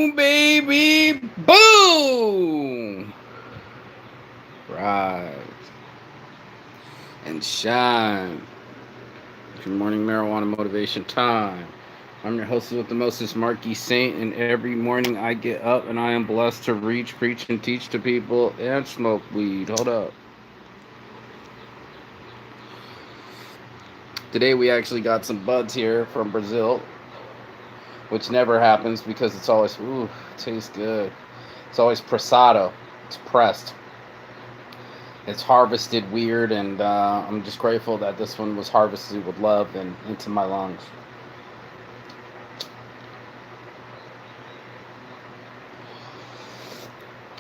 Boom, baby, boom! Rise and shine. Good morning, marijuana motivation time. I'm your host with the mostest, Marky Saint, and every morning I get up and I am blessed to reach, preach, and teach to people and smoke weed. Hold up. Today we actually got some buds here from Brazil, which never happens because it's always, ooh, tastes good. It's always pressado. It's pressed. It's harvested weird, and I'm just grateful that this one was harvested with love and into my lungs.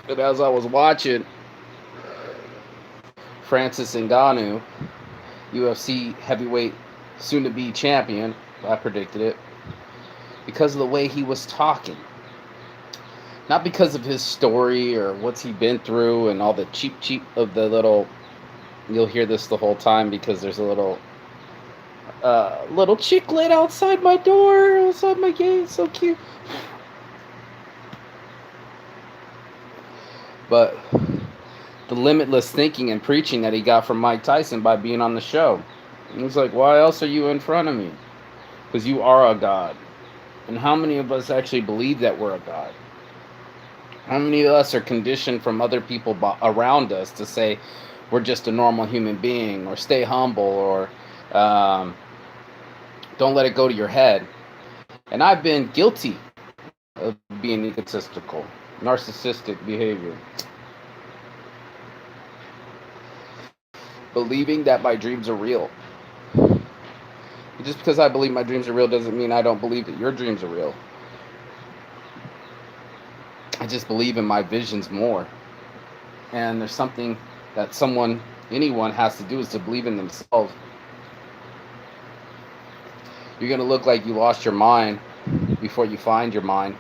And as I was watching Francis Ngannou, UFC heavyweight soon-to-be champion, I predicted it, because of the way he was talking. Not because of his story or what's he been through and all the cheap of the little. You'll hear this the whole time because there's a little chicklet outside my door, outside my gate. It's so cute. But the limitless thinking and preaching that he got from Mike Tyson by being on the show. And he's like, why else are you in front of me? Because you are a god. And how many of us actually believe that we're a god? How many of us are conditioned from other people around us to say we're just a normal human being, or stay humble, or don't let it go to your head? And I've been guilty of being egotistical, narcissistic behavior. Believing that my dreams are real. Just because I believe my dreams are real doesn't mean I don't believe that your dreams are real. I just believe in my visions more. And there's something that anyone has to do is to believe in themselves. You're going to look like you lost your mind before you find your mind,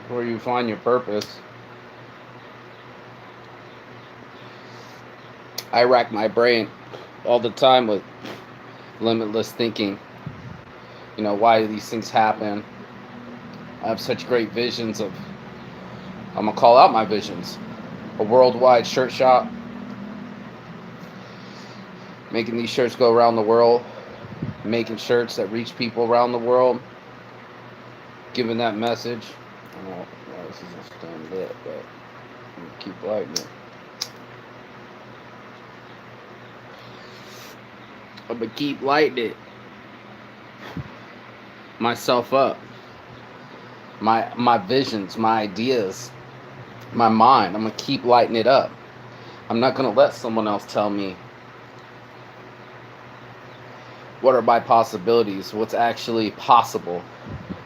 before you find your purpose. I rack my brain all the time with limitless thinking. You know, why do these things happen? I have such great visions of, I'm going to call out my visions. A worldwide shirt shop. Making these shirts go around the world. Making shirts that reach people around the world. Giving that message. I know this isn't staying lit, but I'm going to keep lighting it. I'm going to keep lighting it. Myself up. My visions, my ideas, my mind. I'm going to keep lighting it up. I'm not going to let someone else tell me what are my possibilities, what's actually possible.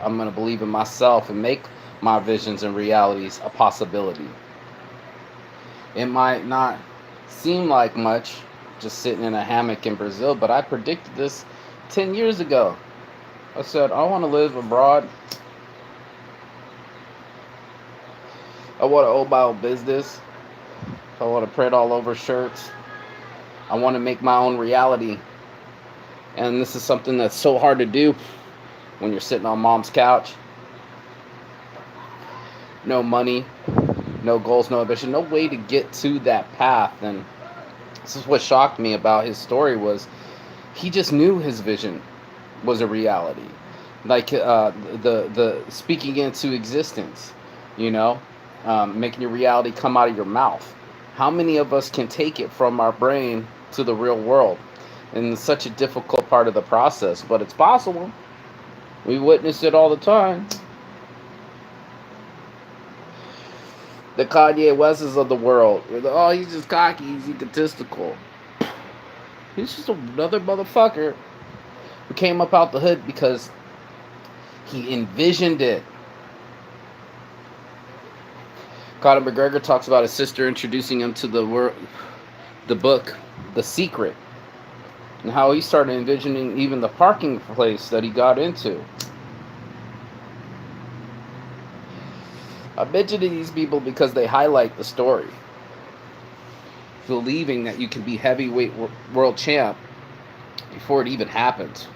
I'm going to believe in myself and make my visions and realities a possibility. It might not seem like much just sitting in a hammock in Brazil, but I predicted this 10 years ago. I said, I want to live abroad. I want to own my own business. I want to print all over shirts. I want to make my own reality. And this is something that's so hard to do when you're sitting on mom's couch. No money, no goals, no ambition, no way to get to that path. And this is what shocked me about his story was he just knew his vision was a reality. Like the speaking into existence, you know, making your reality come out of your mouth. How many of us can take it from our brain to the real world? And it's such a difficult part of the process, but it's possible. We witness it all the time. The Kanye Wests of the world. Oh, he's just cocky, he's egotistical. He's just another motherfucker who came up out the hood because he envisioned it. Conor McGregor talks about his sister introducing him to the book, The Secret, and how he started envisioning even the parking place that he got into. I mention to these people because they highlight the story. Believing that you can be heavyweight world champ before it even happens.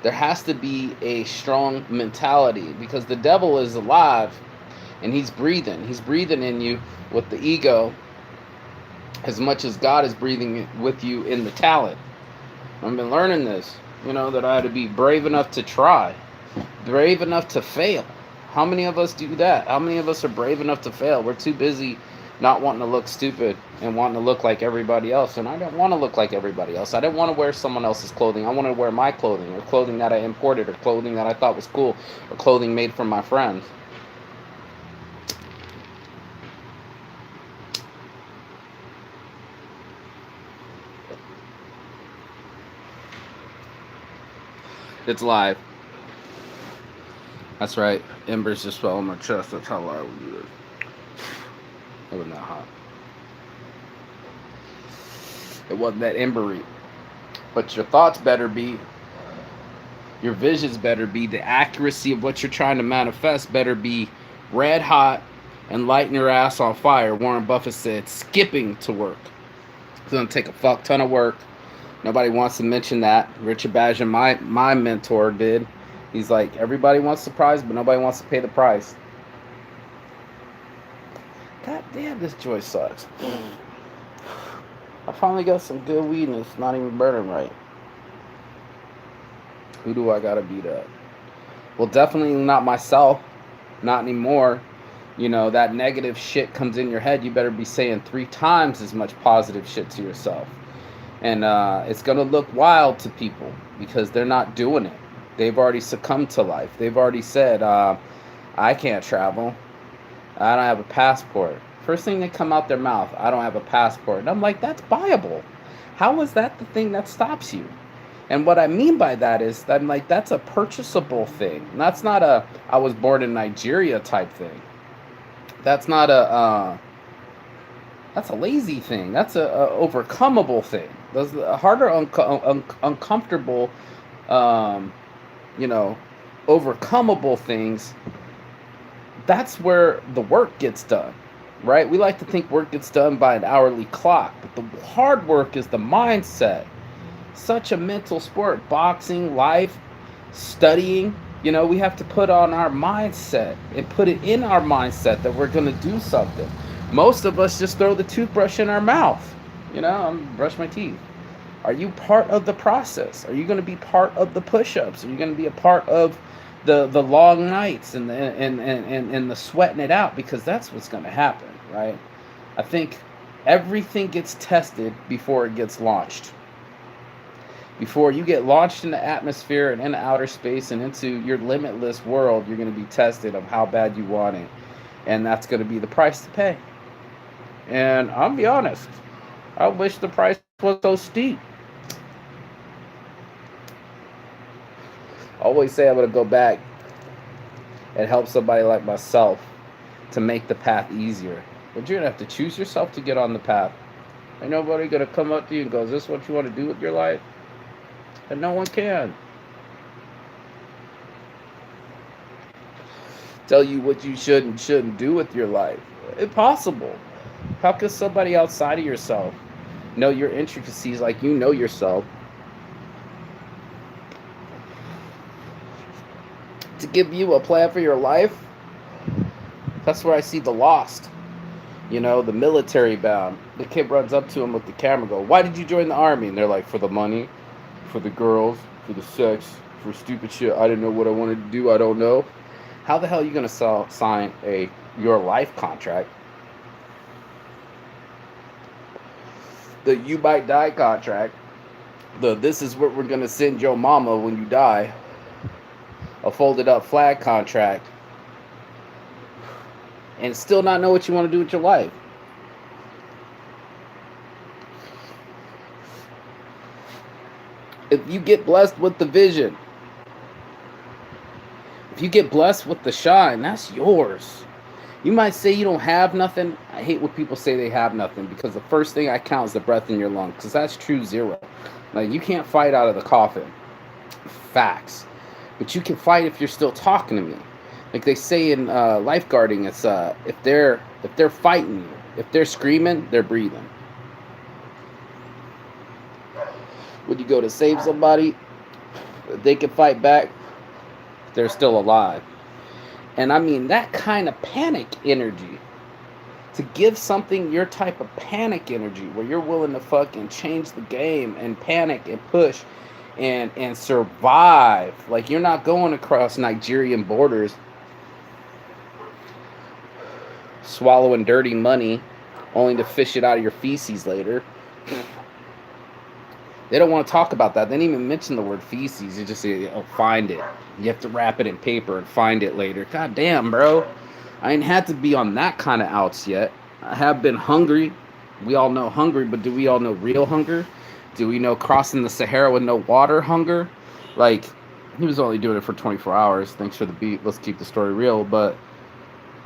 There has to be a strong mentality because the devil is alive and he's breathing. He's breathing in you with the ego as much as God is breathing with you in the talent. I've been learning this, that I had to be brave enough to try, brave enough to fail. How many of us do that? How many of us are brave enough to fail? We're too busy not wanting to look stupid and wanting to look like everybody else. And I didn't want to look like everybody else. I didn't want to wear someone else's clothing. I wanted to wear my clothing, or clothing that I imported, or clothing that I thought was cool, or clothing made from my friends. It's live. That's right. Embers just fell on my chest. That's how live we do this. It wasn't that hot. It wasn't that embery. But your thoughts better be, your visions better be, the accuracy of what you're trying to manifest better be red hot and lighting your ass on fire. Warren Buffett said, skipping to work. It's going to take a fuck ton of work. Nobody wants to mention that. Richard Badger, my mentor, did. He's like, everybody wants the prize, but nobody wants to pay the price. God damn, this joy sucks. I finally got some good weed and it's not even burning right. Who do I gotta beat up? Well, definitely not myself. Not anymore. That negative shit comes in your head. You better be saying 3 times as much positive shit to yourself. And it's gonna look wild to people because they're not doing it. They've already succumbed to life. They've already said, I can't travel. I don't have a passport. First thing that come out their mouth, I don't have a passport. And I'm like, that's buyable. How is that the thing that stops you? And what I mean by that is, that I'm like, that's a purchasable thing. And that's not a, I was born in Nigeria type thing. That's not a, that's a lazy thing. That's a overcomable thing. Those harder, uncomfortable, overcomable things, that's where the work gets done, right? We like to think work gets done by an hourly clock, but the hard work is the mindset. Such a mental sport. Boxing, life, studying, we have to put on our mindset and put it in our mindset that we're going to do something. Most of us just throw the toothbrush in our mouth. Brush my teeth. Are you part of the process? Are you going to be part of the push-ups? Are you going to be a part of the long nights and the sweating it out? Because that's what's going to happen, right? I think everything gets tested before it gets launched. Before you get launched in the atmosphere and into outer space and into your limitless world, you're going to be tested of how bad you want it. And that's going to be the price to pay. And I'll be honest, I wish the price was so steep. I always say I'm going to go back and help somebody like myself to make the path easier. But you're going to have to choose yourself to get on the path. Ain't nobody going to come up to you and go, is this what you want to do with your life? And no one can. Tell you what you should and shouldn't do with your life. Impossible. How can somebody outside of yourself know your intricacies like you know yourself? To give you a plan for your life, that's where I see the lost. The military bound. The kid runs up to him with the camera, go, why did you join the army? And they're like, for the money, for the girls, for the sex, for stupid shit. I didn't know what I wanted to do. I don't know. How the hell are you going to sign your life contract? The you might die contract. The this is what we're going to send your mama when you die. A folded up flag contract. And still not know what you want to do with your life. If you get blessed with the vision, if you get blessed with the shine, that's yours. You might say you don't have nothing. I hate when people say they have nothing, because the first thing I count is the breath in your lungs, because that's true zero. Like, you can't fight out of the coffin. Facts. But you can fight if you're still talking to me. Like they say in lifeguarding, it's if they're fighting you, if they're screaming, they're breathing. When you go to save somebody, If they can fight back, they're still alive. And I mean, that kind of panic energy, to give something your type of panic energy where you're willing to fucking change the game and panic and push and survive. Like, you're not going across Nigerian borders swallowing dirty money only to fish it out of your feces later. They don't want to talk about that. They didn't even mention the word feces. You just say, oh, find it. You have to wrap it in paper and find it later. God damn, bro. I ain't had to be on that kind of outs yet. I have been hungry. We all know hungry, but do we all know real hunger? Do we know crossing the Sahara with no water hunger? Like, he was only doing it for 24 hours. Thanks for the beat. Let's keep the story real. But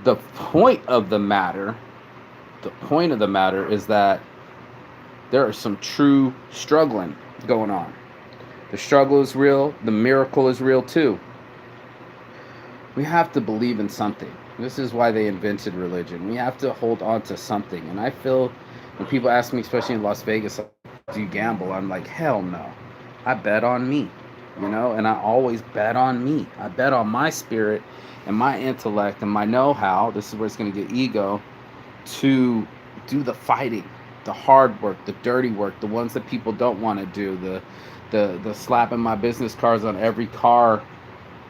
the point of the matter is that there is some true struggling going on. The struggle is real. The miracle is real too. We have to believe in something. This is why they invented religion. We have to hold on to something. And I feel when people ask me, especially in Las Vegas, do you gamble? I'm like, hell no. I bet on me, and I always bet on me. I bet on my spirit and my intellect and my know-how. This is where it's going to get ego, to do the fighting, the hard work, the dirty work, the ones that people don't want to do, the slapping my business cards on every car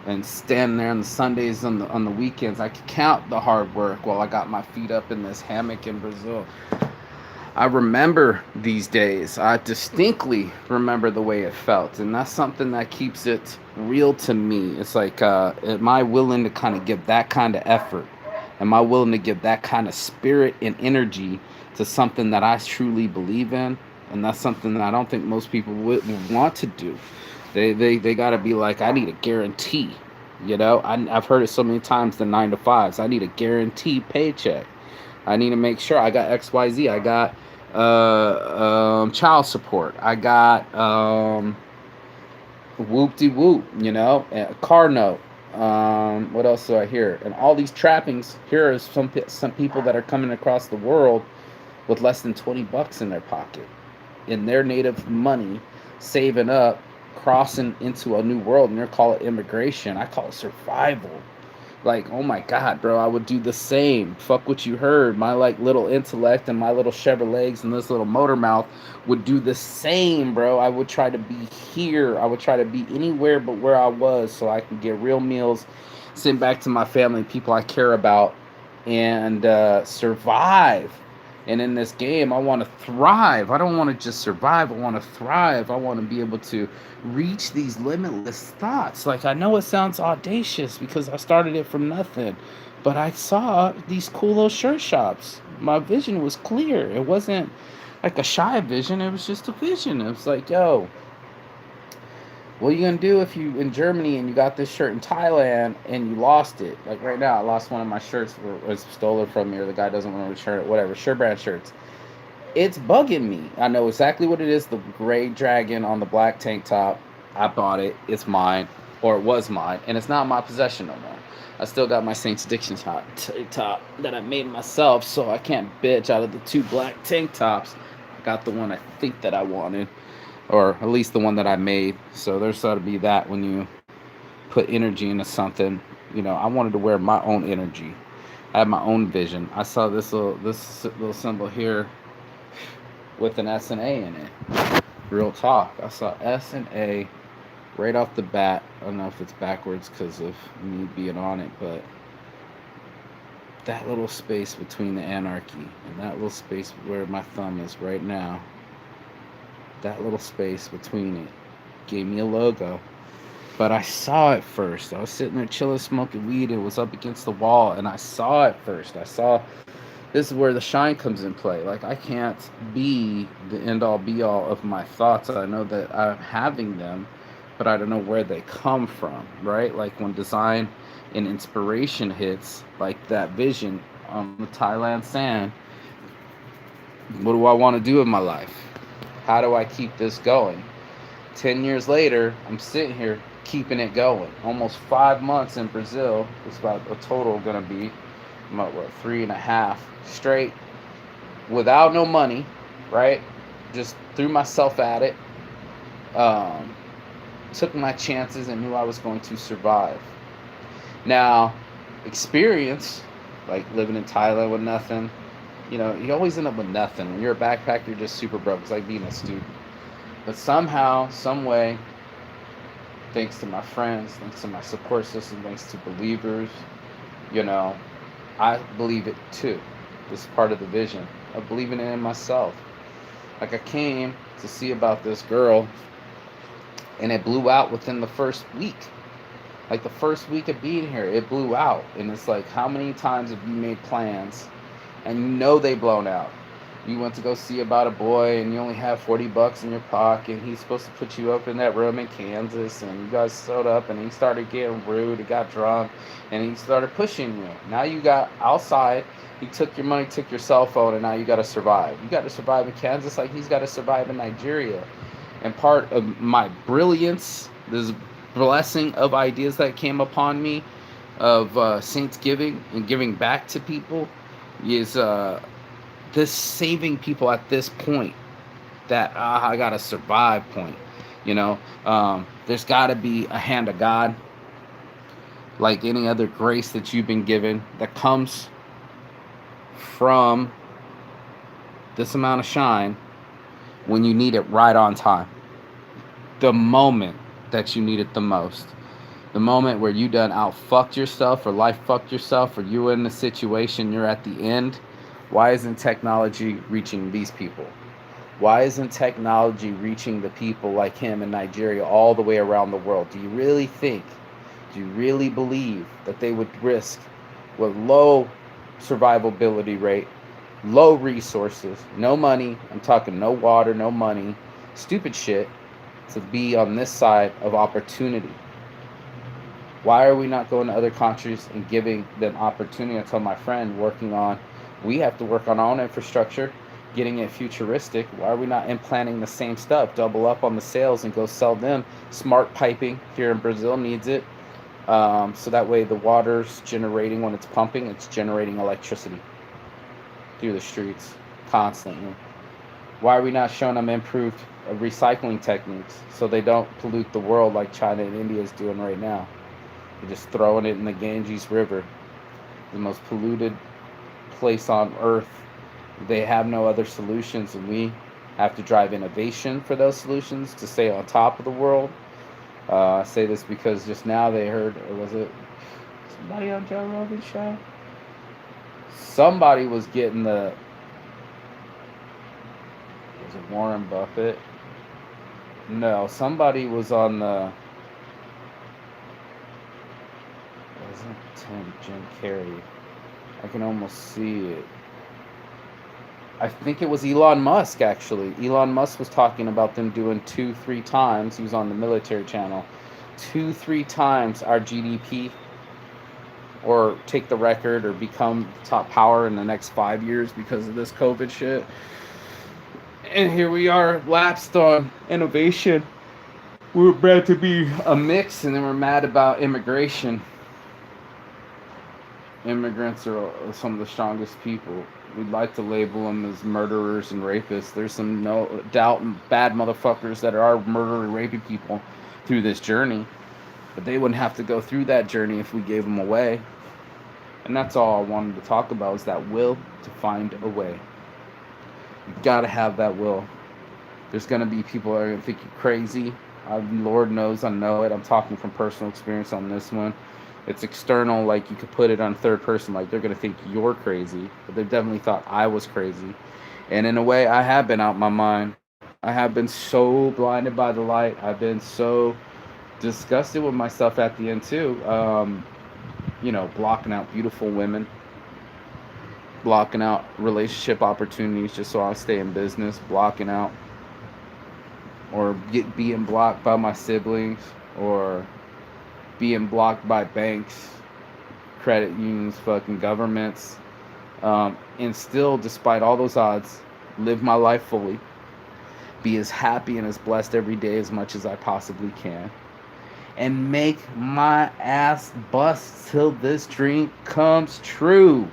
and standing there on the Sundays, on the weekends. I could count the hard work while I got my feet up in this hammock in Brazil. I remember these days. I distinctly remember the way it felt, and that's something that keeps it real to me. It's like, am I willing to kind of give that kind of effort? Am I willing to give that kind of spirit and energy to something that I truly believe in? And that's something that I don't think most people would want to do. They got to be like, I need a guarantee. I've heard it so many times, the 9 to 5s. I need a guaranteed paycheck. I need to make sure I got XYZ. I got child support. I got whoop-de-whoop, a car note. What else do I hear? And all these trappings. Here are some people that are coming across the world with less than $20 in their pocket, in their native money, saving up, crossing into a new world, and they call it immigration. I call it survival. Like, oh my God, bro, I would do the same. Fuck what you heard. My little intellect and my little Chevrolets and this little motor mouth would do the same, bro. I would try to be here. I would try to be anywhere but where I was, so I could get real meals, send back to my family, people I care about, and survive. And in this game, I want to thrive. I don't want to just survive. I want to thrive. I want to be able to reach these limitless thoughts. Like, I know it sounds audacious because I started it from nothing, but I saw these cool little shirt shops. My vision was clear. It wasn't like a shy vision. It was just a vision. It was like, yo, what are you going to do if you in Germany and you got this shirt in Thailand and you lost it? Like right now, I lost one of my shirts, was stolen from me, or the guy doesn't want to return it, whatever. Shirt brand shirts. It's bugging me. I know exactly what it is. The gray dragon on the black tank top. I bought it. It's mine, or it was mine, and it's not my possession no more. I still got my Saints Addiction tank top that I made myself, so I can't bitch out of the 2 black tank tops. I got the one I think that I wanted, or at least the one that I made. So there's got to be that when you put energy into something. I wanted to wear my own energy. I had my own vision. I saw this little symbol here with an S and A in it. Real talk. I saw S and A right off the bat. I don't know if it's backwards because of me being on it, but that little space between the anarchy and that little space where my thumb is right now, that little space between it gave me a logo. But I saw it first. I was sitting there chilling, smoking weed. It was up against the wall, and I saw it first. I saw, this is where the shine comes in play. Like, I can't be the end-all, be-all of my thoughts. I know that I'm having them, but I don't know where they come from, right? Like, when design and inspiration hits, like that vision on the Thailand sand, what do I want to do with my life? How do I keep this going? 10 years later, I'm sitting here keeping it going. Almost 5 months in Brazil. It's about a total going to be about 3.5 straight without no money, right? Just threw myself at it. took my chances and knew I was going to survive. Now, experience, like living in Thailand with nothing, you always end up with nothing. When you're a backpacker, you're just super broke. It's like being a student. But somehow, some way, thanks to my friends, thanks to my support system, thanks to believers, you know, I believe it too. This is part of the vision of believing it in myself. Like I came to see about this girl, and it blew out within the first week. Like the first week of being here, it blew out. And it's like, how many times have you made plans and you know they blown out? You went to go see about a boy and you only have $40 in your pocket, and he's supposed to put you up in that room in Kansas, and you guys showed up and he started getting rude, he got drunk, and he started pushing you. Now you got outside, he took your money, took your cell phone, and now you got to survive. You got to survive in Kansas like he's got to survive in Nigeria. And part of my brilliance, this blessing of ideas that came upon me of saints giving and giving back to people is this saving people at this point, that I gotta survive point. There's gotta be a hand of God, like any other grace that you've been given, that comes from this amount of shine when you need it right on time. The moment that you need it the most. The moment where you done out fucked yourself, or life fucked yourself, or you in the situation, you're at the end. Why isn't technology reaching these people? Why isn't technology reaching the people like him in Nigeria all the way around the world? Do you really think, do you really believe that they would risk, with low survivability rate, low resources, no money, I'm talking no water, no money, stupid shit, to be on this side of opportunity? Why are we not going to other countries and giving them opportunity? I told my friend, we have to work on our own infrastructure, getting it futuristic. Why are we not implanting the same stuff, double up on the sales and go sell them? Smart piping here in Brazil needs it. So that way the water's generating, when it's pumping, it's generating electricity through the streets constantly. Why are we not showing them improved recycling techniques so they don't pollute the world like China and India is doing right now? They're just throwing it in the Ganges River, the most polluted place on earth. They have no other solutions, and we have to drive innovation for those solutions to stay on top of the world. I say this because just now they heard, or was it somebody on Joe Rogan's show? Somebody was getting was it Warren Buffett? No, somebody was on the, wasn't Jim Carrey. I can almost see it. I think it was Elon Musk, actually. Elon Musk was talking about them doing 2-3 times. He was on the military channel. 2-3 times our GDP, or take the record, or become top power in the next 5 years because of this COVID shit. And here we are, lapsed on innovation. We were bred to be a mix, and then we're mad about immigration. Immigrants are some of the strongest people. We'd like to label them as murderers and rapists. There's some no doubt bad motherfuckers that are murdering, raping people through this journey, but they wouldn't have to go through that journey if we gave them away. And that's all I wanted to talk about, is that will to find a way. You gotta have that will. There's gonna be people that are gonna think you're crazy. Lord knows I know it. I'm talking from personal experience on this one. It's external, like you could put it on third person, like they're going to think you're crazy, but they definitely thought I was crazy. And in a way, I have been out my mind. I have been so blinded by the light. I've been so disgusted with myself at the end too. Blocking out beautiful women, blocking out relationship opportunities just so I stay in business, blocking out, or being blocked by my siblings, or being blocked by banks, credit unions, fucking governments, and still, despite all those odds, live my life fully, be as happy and as blessed every day as much as I possibly can, and make my ass bust till this dream comes true.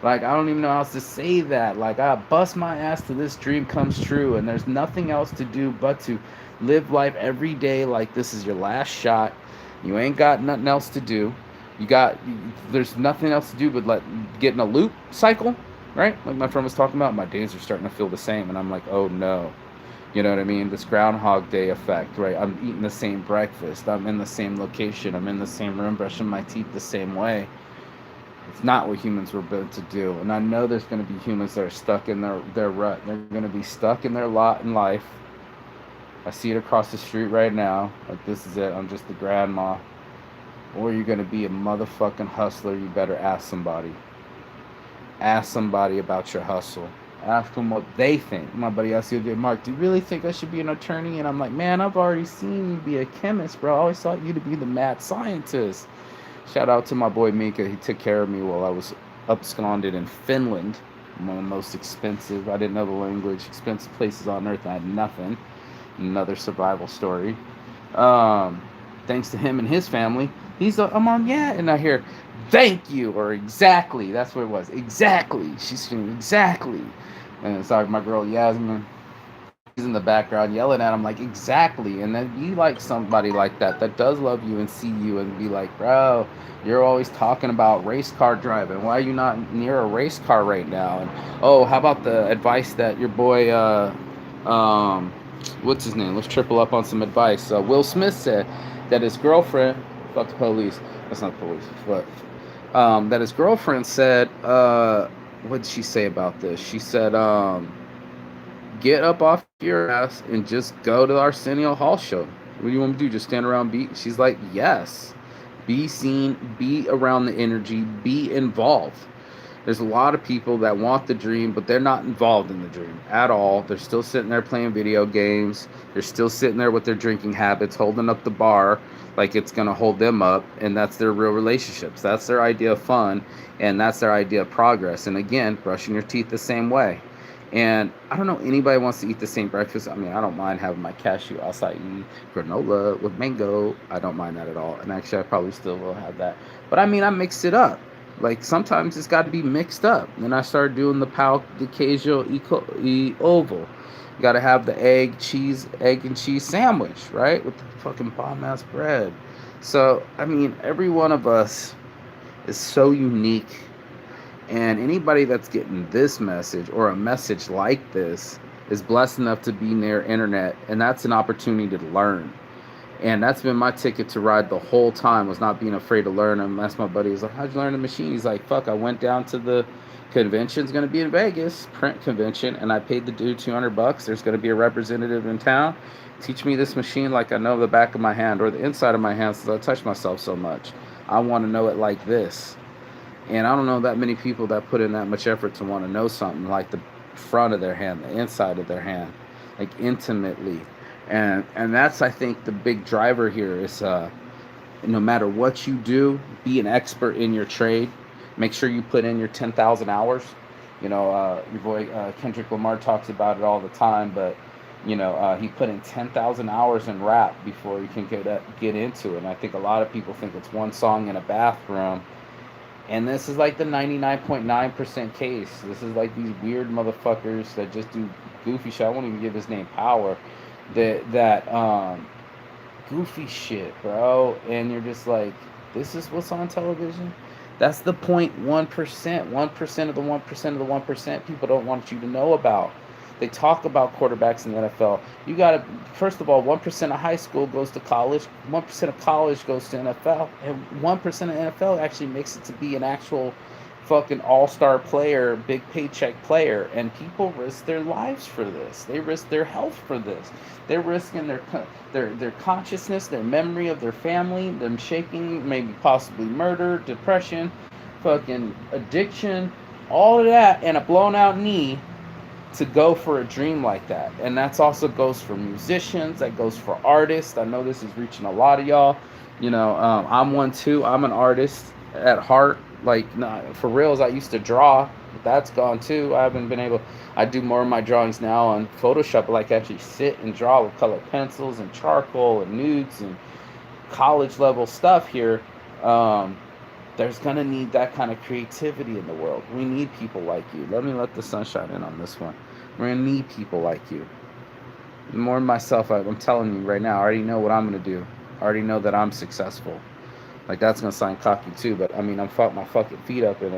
Like, I don't even know how else to say that. Like, I bust my ass till this dream comes true, and there's nothing else to do but to Live life every day like this is your last shot. You ain't got nothing else to do. There's nothing else to do but get in a loop cycle, right? Like my friend was talking about, my days are starting to feel the same, and I'm like, oh no. You know what I mean? This Groundhog Day effect, right? I'm eating the same breakfast. I'm in the same location. I'm in the same room, brushing my teeth the same way. It's not what humans were built to do. And I know there's going to be humans that are stuck in their rut. They're going to be stuck in their lot in life. I see it across the street right now. Like, this is it. I'm just the grandma. Or you're going to be a motherfucking hustler. You better ask somebody. Ask somebody about your hustle. Ask them what they think. My buddy asked you, Mark, do you really think I should be an attorney? And I'm like, man, I've already seen you be a chemist, bro. I always thought you to be the mad scientist. Shout out to my boy Mika. He took care of me while I was absconded in Finland. One of the most expensive, I didn't know the language, expensive places on earth. I had nothing. Another survival story. Thanks to him and his family. I'm on, yeah. And I hear, thank you, or exactly. That's what it was. Exactly. She's screaming, exactly. And it's like my girl Yasmin. She's in the background yelling at him like, exactly. And then be like somebody like that does love you and see you and be like, bro, you're always talking about race car driving. Why are you not near a race car right now? And oh, how about the advice that your boy what's his name? Let's triple up on some advice. Will Smith said that his girlfriend, fuck the police. That's not the police, but that his girlfriend said, what did she say about this? She said, get up off your ass and just go to the Arsenio Hall show. What do you want me to do? Just stand around beat? She's like, yes. Be seen, be around the energy, be involved. There's a lot of people that want the dream, but they're not involved in the dream at all. They're still sitting there playing video games. They're still sitting there with their drinking habits, holding up the bar like it's going to hold them up. And that's their real relationships. That's their idea of fun. And that's their idea of progress. And again, brushing your teeth the same way. And I don't know anybody wants to eat the same breakfast. I mean, I don't mind having my cashew acai granola with mango. I don't mind that at all. And actually, I probably still will have that. But I mean, I mix it up. Like, sometimes it's got to be mixed up. And I started doing the pao de queijo e ovo. You got to have the egg and cheese sandwich, right? With the fucking bomb-ass bread. So, I mean, every one of us is so unique. And anybody that's getting this message or a message like this is blessed enough to be near internet. And that's an opportunity to learn. And that's been my ticket to ride the whole time, was not being afraid to learn. And that's my buddy. He's like, how'd you learn the machine? He's like, fuck, I went down to the convention's going to be in Vegas, print convention, and I paid the dude $200. There's going to be a representative in town. Teach me this machine like I know the back of my hand or the inside of my hand, since I touch myself so much. I want to know it like this. And I don't know that many people that put in that much effort to want to know something like the front of their hand, the inside of their hand, like intimately. And that's, I think, the big driver here is no matter what you do, be an expert in your trade. Make sure you put in your 10,000 hours. You know, your boy Kendrick Lamar talks about it all the time, but you know, he put in 10,000 hours in rap before he can get into it. And I think a lot of people think it's one song in a bathroom. And this is like the 99.9% case. This is like these weird motherfuckers that just do goofy shit. I won't even give his name power. That goofy shit, bro. And you're just like, this is what's on television? That's the 0.1%. 1% of the 1% of the 1% people don't want you to know about. They talk about quarterbacks in the NFL. You got to, first of all, 1% of high school goes to college, 1% of college goes to NFL, and 1% of NFL actually makes it to be an actual fucking all-star player, big paycheck player. And people risk their lives for this. They risk their health for this. They're risking their consciousness, their memory of their family, them shaking, maybe possibly murder, depression, fucking addiction, all of that, and a blown-out knee to go for a dream like that. And that's also goes for musicians, that goes for artists. I know this is reaching a lot of y'all. You know, I'm one too. I'm an artist at heart. Like, nah, for reals, I used to draw, but that's gone too. I haven't been able, I do more of my drawings now on Photoshop, but like actually sit and draw with colored pencils and charcoal and nudes and college level stuff here. There's going to need that kind of creativity in the world. We need people like you. Let me let the sunshine in on this one. We're going to need people like you. The more myself, I'm telling you right now, I already know what I'm gonna do. I already know that I'm successful. Like that's gonna sound cocky too, but I mean, I'm fuck my fucking feet up in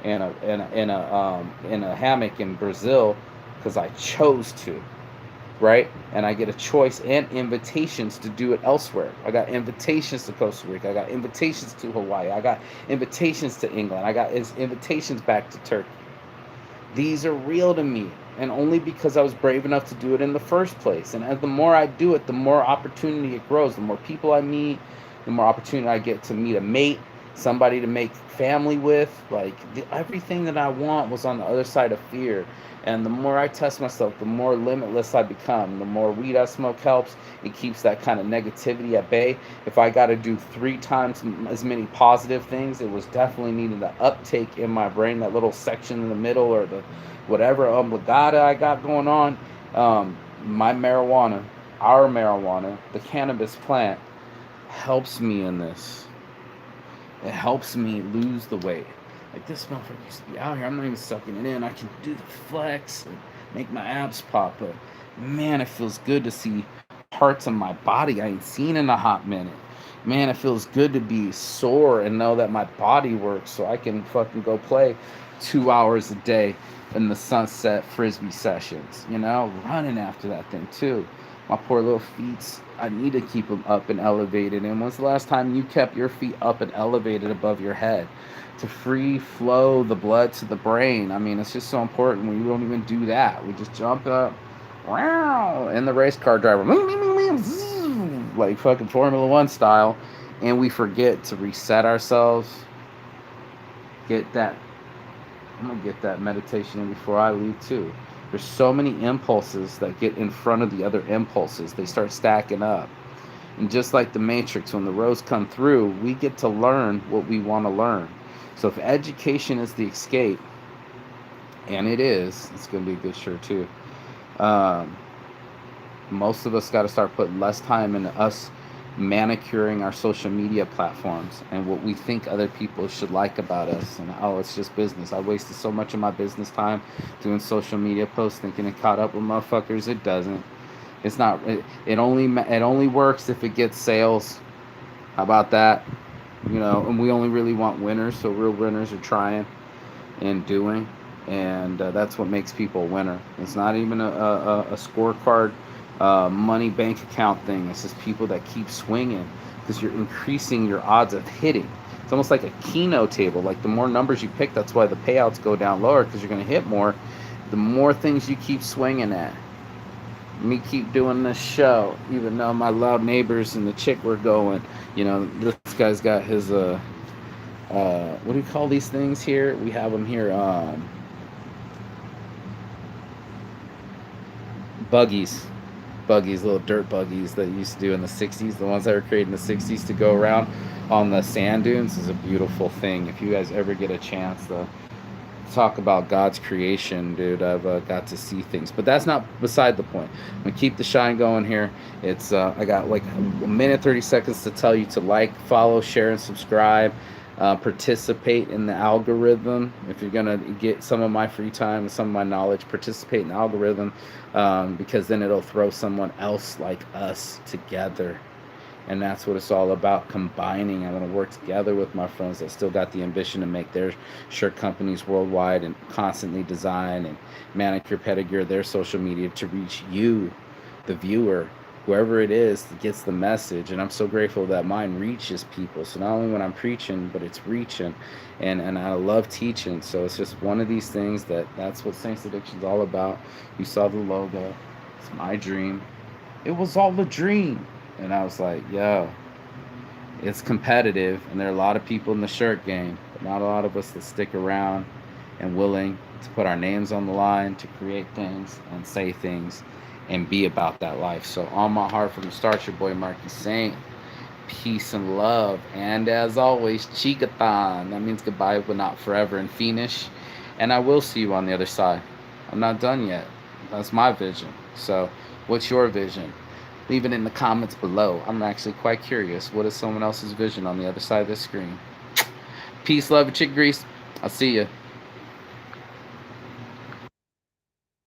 a hammock in Brazil because I chose to, right? And I get a choice and invitations to do it elsewhere. I got invitations to Costa Rica. I got invitations to Hawaii. I got invitations to England. I got invitations back to Turkey. These are real to me, and only because I was brave enough to do it in the first place. And as the more I do it, the more opportunity it grows. The more people I meet, the more opportunity I get to meet a mate, somebody to make family with. Like everything that I want was on the other side of fear. And the more I test myself, the more limitless I become. The more weed I smoke helps. It keeps that kind of negativity at bay. If I got to do 3 times as many positive things, it was definitely needing the uptake in my brain, that little section in the middle or the whatever obligata I got going on. My marijuana, our marijuana, the cannabis plant helps me in this. It helps me lose the weight. Like this motherfucker used to be out here. I'm not even sucking it in. I can do the flex and make my abs pop, but man, it feels good to see parts of my body I ain't seen in a hot minute. Man, it feels good to be sore and know that my body works so I can fucking go play 2 hours a day in the sunset frisbee sessions, you know, running after that thing too. My poor little feet, I need to keep them up and elevated. And when's the last time you kept your feet up and elevated above your head to free flow the blood to the brain? I mean, it's just so important when you don't even do that. We just jump up, wow, and the race car driver, like fucking Formula One style, and we forget to reset ourselves. Get that. I'm gonna get that meditation in before I leave too. There's so many impulses that get in front of the other impulses. They start stacking up. And just like the Matrix, when the rows come through, we get to learn what we want to learn. So if education is the escape, and it is, it's going to be a good shirt too. Um, most of us got to start putting less time into us manicuring our social media platforms and what we think other people should like about us, and oh, it's just business. I wasted so much of my business time doing social media posts thinking it caught up with motherfuckers. It doesn't. It's not. It only works if it gets sales. How about that? You know, and we only really want winners, so real winners are trying and doing, and that's what makes people a winner. It's not even a scorecard, money bank account thing. It's just people that keep swinging because you're increasing your odds of hitting. It's almost like a Keno table. Like the more numbers you pick, that's why the payouts go down lower because you're going to hit more. The more things you keep swinging at. Me keep doing this show, even though my loud neighbors and the chick were going. You know, this guy's got his what do you call these things here? We have them here. Buggies, little dirt buggies that you used to do in the 60s, the ones that were created in the 60s to go around on the sand dunes. Is a beautiful thing. If you guys ever get a chance to talk about God's creation, dude, I've got to see things. But that's not beside the point. I'm going to keep the shine going here. It's I got like a minute, 30 seconds to tell you to like, follow, share, and subscribe. Participate in the algorithm. If you're gonna get some of my free time and some of my knowledge, participate in the algorithm, because then it'll throw someone else like us together, and that's what it's all about, combining. I want to work together with my friends that still got the ambition to make their shirt companies worldwide and constantly design and manicure, pedicure their social media to reach you, the viewer, whoever it is that gets the message. And I'm so grateful that mine reaches people. So not only when I'm preaching, but it's reaching, and I love teaching. So it's just one of these things that's what Saints Addiction's all about. You saw the logo. It's my dream. It was all a dream. And I was like, yo, it's competitive, and there are a lot of people in the shirt game, but not a lot of us that stick around and willing to put our names on the line to create things and say things and be about that life. So on my heart from the start, your boy Marky Saint. Peace and love. And as always, Chigathon. That means goodbye, but not forever, and finish. And I will see you on the other side. I'm not done yet. That's my vision. So what's your vision? Leave it in the comments below. I'm actually quite curious. What is someone else's vision on the other side of the screen? Peace, love, and chick grease. I'll see you.